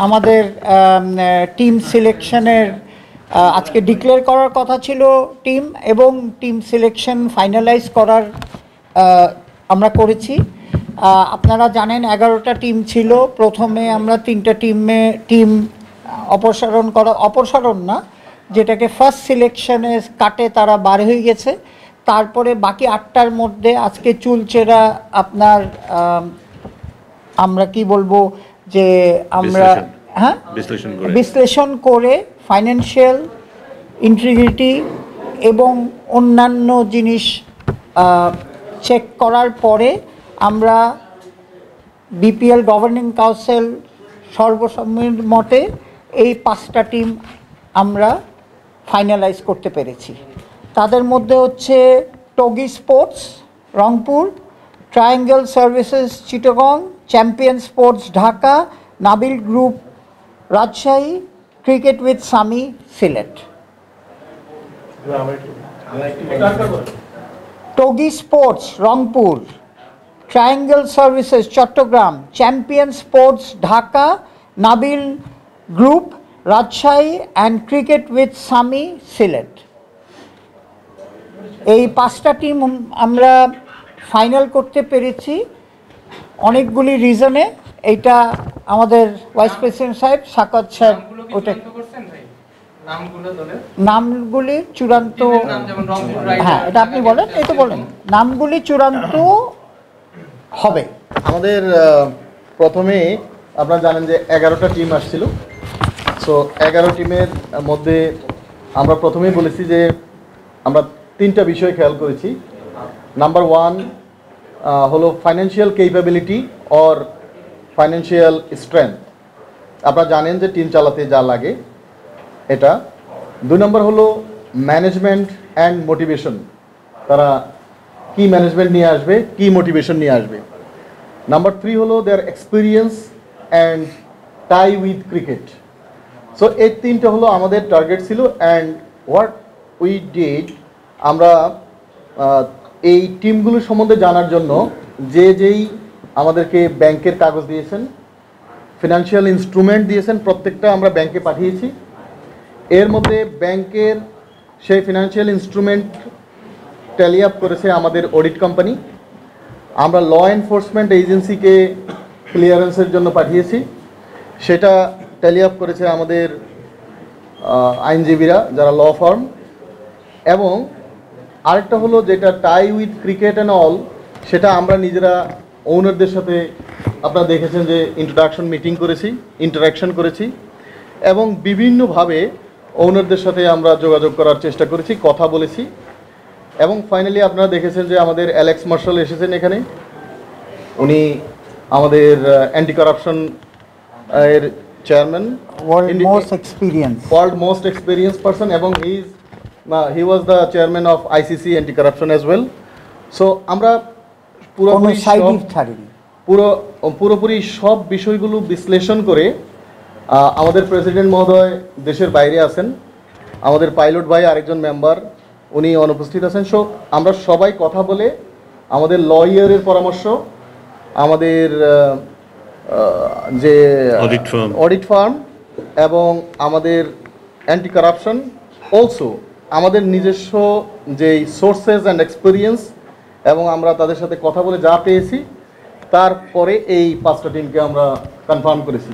আমাদের টিম সিলেকশনের আজকে ডিক্লেয়ার করার কথা ছিল টিম, এবং টিম সিলেকশন ফাইনালাইজ করার আমরা করেছি। আপনারা জানেন 11টা টিম ছিল। প্রথমে আমরা 3টা টিম অপসারণ না, যেটাকে ফার্স্ট সিলেকশনে কাটে তারা বার হয়ে গেছে। তারপরে বাকি 8টার মধ্যে আজকে চুলচেরা আপনার আমরা কি বলবো যে আমরা বিশ্লেষণ করে ফাইন্যান্সিয়াল ইন্টিগ্রিটি এবং অন্যান্য জিনিস চেক করার পরে আমরা বিপিএল গভর্নিং কাউন্সিল সর্বসম্মতে এই 5টা টিম আমরা ফাইনালাইজ করতে পেরেছি। তাদের মধ্যে হচ্ছে Toggi Sports Rangpur, Triangle Services Chittagong, Champion Sports Dhaka, Nabil Group Rajshahi, Cricket with Sami Sylhet. Toggi Sports Rangpur, Triangle Services Chattogram, Champion Sports Dhaka, Nabil Group Rajshahi and Cricket with Sami Sylhet. এই 5টা টিম আমরা ফাইনাল করতে পেরেছি অনেকগুলি রিজনে। এইটা আমাদের ভাইস প্রেসিডেন্ট সাহেব সাকাত সাহেব ওটা নামগুলি চূড়ান্ত, হ্যাঁ এটা আপনি বলেন, এই তো বলেন নামগুলি চূড়ান্ত হবে। আমাদের প্রথমে আপনারা জানেন যে 11টা টিম আসছিল। সো 11 টিমের মধ্যে আমরা প্রথমেই বলেছি যে আমরা 3টা বিষয় খেয়াল করেছি। নাম্বার 1 হলো financial capability or financial strength. আপনারা জানেন যে টিম চালাতে যা লাগে এটা। 2 নম্বর হলো ম্যানেজমেন্ট অ্যান্ড মোটিভেশন, তারা কি ম্যানেজমেন্ট নিয়ে আসবে, কি মোটিভেশন নিয়ে আসবে। নাম্বার 3 হলো their experience and tie with cricket. So এই 3টা হলো আমাদের টার্গেট ছিল। অ্যান্ড হোয়াট উই ডিড, আমরা এই টিমগুলো সম্বন্ধে জানার জন্য যেই আমাদেরকে ব্যাংকের কাগজ দিয়েছেন, ফিনান্সিয়াল ইনস্ট্রুমেন্ট দিয়েছেন, প্রত্যেকটা আমরা ব্যাংকে পাঠিয়েছি। এর মধ্যে ব্যাংকের সেই ফিনান্সিয়াল ইনস্ট্রুমেন্ট ট্যালি আপ করেছে আমাদের অডিট কোম্পানি। আমরা ল এনফোর্সমেন্ট এজেন্সিকে ক্লিয়ারেন্সের জন্য পাঠিয়েছি, সেটা ট্যালি আপ করেছে আমাদের আইনজীবীরা যারা ল ফার্ম। এবং আরেকটা হলো যেটা টাই উইথ ক্রিকেট অ্যান্ড অল, সেটা আমরা নিজেরা ওনারদের সাথে আপনারা দেখেছেন যে ইন্ট্রোডাকশন মিটিং করেছি, ইন্টারাকশন করেছি, এবং বিভিন্নভাবে ওনারদের সাথে আমরা যোগাযোগ করার চেষ্টা করেছি, কথা বলেছি। এবং ফাইনালি আপনারা দেখেছেন যে আমাদের অ্যালেক্স মার্শাল এসেছেন এখানে। উনি আমাদের অ্যান্টি কারাপশন এর chairman, world most experience person, এবং he was the chairman of ICC anti corruption as well. So আমরা পুরোপুরি সব বিষয়গুলো বিশ্লেষণ করে আমাদের প্রেসিডেন্ট মহোদয় দেশের বাইরে আছেন, আমাদের পাইলট ভাই আরেকজন মেম্বার উনি অনুপস্থিত আছেন। সো আমরা সবাই কথা বলে আমাদের লয়ারের পরামর্শ, আমাদের যে অডিট ফার্ম এবং আমাদের অ্যান্টি কারাপশন, অলসো আমাদের নিজস্ব যেই সোর্সেস অ্যান্ড এক্সপিরিয়েন্স, এবং আমরা তাদের সাথে কথা বলে যা পেয়েছি, তারপরে এই 5টা টিমকে আমরা কনফার্ম করেছি।